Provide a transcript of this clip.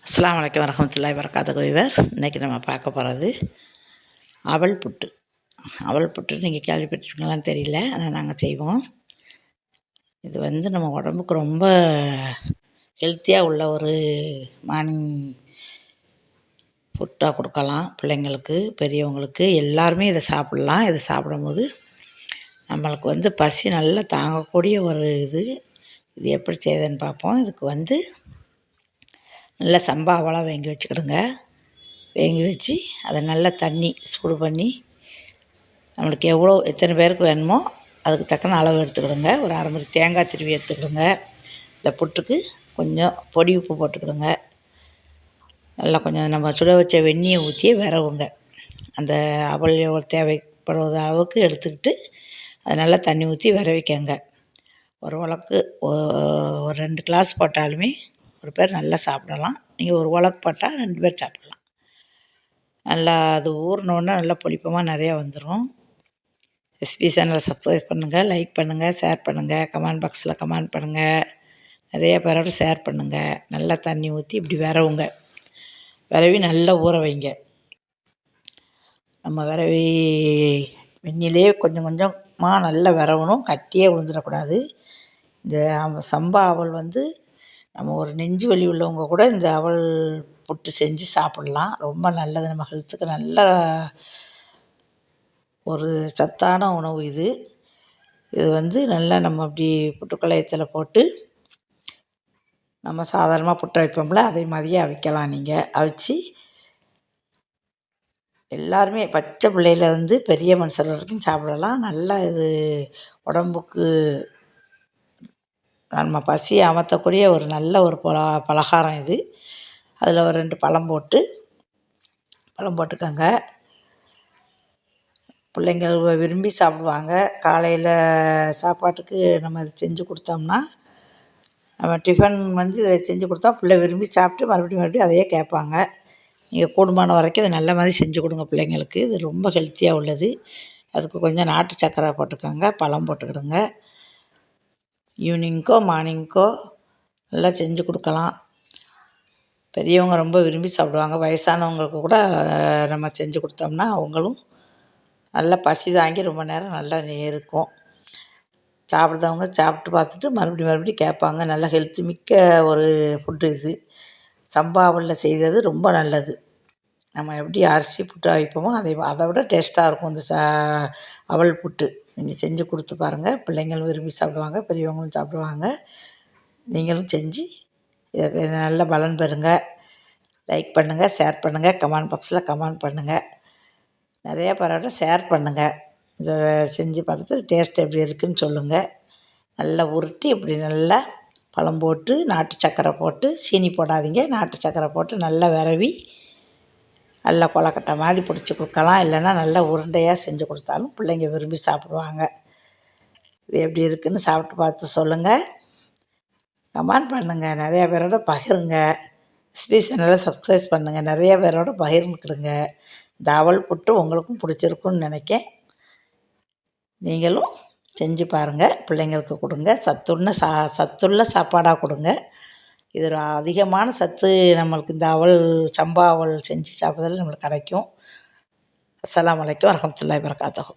அஸ்ஸலாமு அலைக்கும் வரஹ்மத்துல்லாஹி வபரகாத்துஹு வியூவர்ஸ். இன்றைக்கி நம்ம பார்க்க போகிறது அவல் புட்டு. அவல் புட்டு நீங்கள் கேள்விப்பட்டிருக்கீங்களான்னு தெரியல, ஆனால் நாங்கள் செய்வோம். இது நம்ம உடம்புக்கு ரொம்ப ஹெல்த்தியாக உள்ள ஒரு மார்னிங் ஃபுட்டாக கொடுக்கலாம். பிள்ளைங்களுக்கு, பெரியவங்களுக்கு எல்லாருமே இதை சாப்பிட்லாம். இதை சாப்பிடும்போது நம்மளுக்கு பசி நல்லா தாங்கக்கூடிய ஒரு இது எப்படி செய்யுதுன்னு பார்ப்போம். இதுக்கு நல்லா சம்பா அவலாக வேங்கி வச்சுக்கிடுங்க. வேங்கி வச்சு அதை நல்லா தண்ணி சூடு பண்ணி நம்மளுக்கு எத்தனை பேருக்கு வேணுமோ அதுக்கு தக்கன அளவு எடுத்துக்கிடுங்க. ஒரு அரை மணி தேங்காய் திருவி எடுத்துக்கிடுங்க. இந்த புட்டுக்கு கொஞ்சம் பொடி உப்பு போட்டுக்கிடுங்க. நல்லா கொஞ்சம் நம்ம சுட வச்ச வெந்நியை ஊற்றி விரவுங்க. அந்த அவல் தேவைப்படுவது அளவுக்கு எடுத்துக்கிட்டு அதை நல்லா தண்ணி ஊற்றி விரவிக்கங்க. ஒரு உலக்கு ஒரு 2 கிளாஸ் போட்டாலுமே ஒரு பேர் நல்லா சாப்பிடலாம். நீங்கள் ஒரு உலக்கு போட்டால் 2 பேர் சாப்பிட்லாம். நல்லா அது ஊறினோடனே நல்லா புளிப்பமாக நிறையா வந்துடும். எஸ்பி சேனலை சப்ஸ்கிரைப் பண்ணுங்கள், லைக் பண்ணுங்கள், ஷேர் பண்ணுங்கள், கமெண்ட் பாக்ஸில் கமெண்ட் பண்ணுங்கள். நிறைய பேரோட ஷேர் பண்ணுங்கள். நல்லா தண்ணி ஊற்றி இப்படி விரவுங்க. விரவி நல்லா ஊற வைங்க. நம்ம விரவி வெந்நிலே கொஞ்சம் கொஞ்சமாக நல்லா விரவணும். கட்டியே விழுந்துடக்கூடாது. இந்த சம்பா அவல் நம்ம ஒரு நெஞ்சு வலி உள்ளவங்க கூட இந்த அவல் புட்டு செஞ்சு சாப்பிட்லாம். ரொம்ப நல்லது, நம்ம ஹெல்த்துக்கு நல்ல ஒரு சத்தான உணவு இது. இது நல்லா நம்ம அப்படி புட்டுக்களையத்தில் போட்டு நம்ம சாதாரணமாக புட்டு வைப்போம்ல, அதே மாதிரியே அவிக்கலாம். நீங்கள் அவிச்சு எல்லாருமே பச்சை பிள்ளையிலேருந்து பெரிய மனுஷர் வரைக்கும் சாப்பிடலாம். நல்லா இது உடம்புக்கு நம்ம பசியை அமர்த்தக்கூடிய ஒரு நல்ல ஒரு பலகாரம் இது. அதில் ஒரு 2 பழம் போட்டுக்கோங்க. பிள்ளைங்கள் விரும்பி சாப்பிடுவாங்க. காலையில் சாப்பாட்டுக்கு நம்ம இதை செஞ்சு கொடுத்தோம்னா, நம்ம டிஃபன் இதை செஞ்சு கொடுத்தா பிள்ளை விரும்பி சாப்பிட்டு மறுபடியும் அதையே கேட்பாங்க. நீங்கள் கூடுமான வரைக்கும் இதை நல்ல மாதிரி செஞ்சு கொடுங்க பிள்ளைங்களுக்கு. இது ரொம்ப ஹெல்த்தியாக உள்ளது. அதுக்கு கொஞ்சம் நாட்டு சர்க்கரை போட்டுக்கோங்க, பழம் போட்டுக்கிடுங்க. ஈவினிங்க்கோ மார்னிங்க்கோ நல்லா செஞ்சு கொடுக்கலாம். பெரியவங்க ரொம்ப விரும்பி சாப்பிடுவாங்க. வயசானவங்களுக்கு கூட நம்ம செஞ்சு கொடுத்தோம்னா அவங்களும் நல்லா பசி தாங்கி ரொம்ப நேரம் நல்லா இருக்கும். சாப்பிட்றவங்க சாப்பிட்டு பார்த்துட்டு மறுபடியும் கேட்பாங்க. நல்லா ஹெல்த்து மிக்க ஒரு ஃபுட்டு இது. சம்பா அவலில் செய்தது ரொம்ப நல்லது. நம்ம எப்படி அரிசி புட்டு வைப்போமோ அதை விட டேஸ்ட்டாக இருக்கும் இந்த அவல் புட்டு. நீங்கள் செஞ்சு கொடுத்து பாருங்கள். பிள்ளைங்களும் விரும்பி சாப்பிடுவாங்க, பெரியவங்களும் சாப்பிடுவாங்க. நீங்களும் செஞ்சு இதை நல்ல பலன் பெறுங்க. லைக் பண்ணுங்கள், ஷேர் பண்ணுங்கள், கமெண்ட் பாக்ஸில் கமெண்ட் பண்ணுங்கள். நிறைய பேரோட ஷேர் பண்ணுங்கள். இதை செஞ்சு பார்த்துட்டு டேஸ்ட் எப்படி இருக்குதுன்னு சொல்லுங்கள். நல்லா உருட்டி இப்படி நல்லா பழம் போட்டு நாட்டு சர்க்கரை போட்டு, சீனி போடாதீங்க, நாட்டு சர்க்கரை போட்டு நல்லா விரவி நல்லா கொலக்கட்டை மாதிரி பிடிச்சி கொடுக்கலாம். இல்லைன்னா நல்லா உருண்டையாக செஞ்சு கொடுத்தாலும் பிள்ளைங்க விரும்பி சாப்பிடுவாங்க. இது எப்படி இருக்குதுன்னு சாப்பிட்டு பார்த்து சொல்லுங்கள். கமெண்ட் பண்ணுங்கள். நிறையா பேரோட பகிருங்க. எஸ்பி சேனலை சப்ஸ்கிரைப் பண்ணுங்கள். நிறைய பேரோட பகிர்ந்துக்கிடுங்க. இந்த அவல் புட்டு உங்களுக்கும் பிடிச்சிருக்குன்னு நினைக்கேன். நீங்களும் செஞ்சு பாருங்கள். பிள்ளைங்களுக்கு கொடுங்க. சத்துள்ள சாப்பாடாக கொடுங்க. இது ஒரு அதிகமான சத்து நம்மளுக்கு இந்த சம்பா அவல் செஞ்சு சாப்பிட்றதுல நம்மளுக்கு கிடைக்கும். அஸ்ஸலாமு அலைக்கும் வரஹ்மத்துல்லாஹி வபரகாத்துஹு.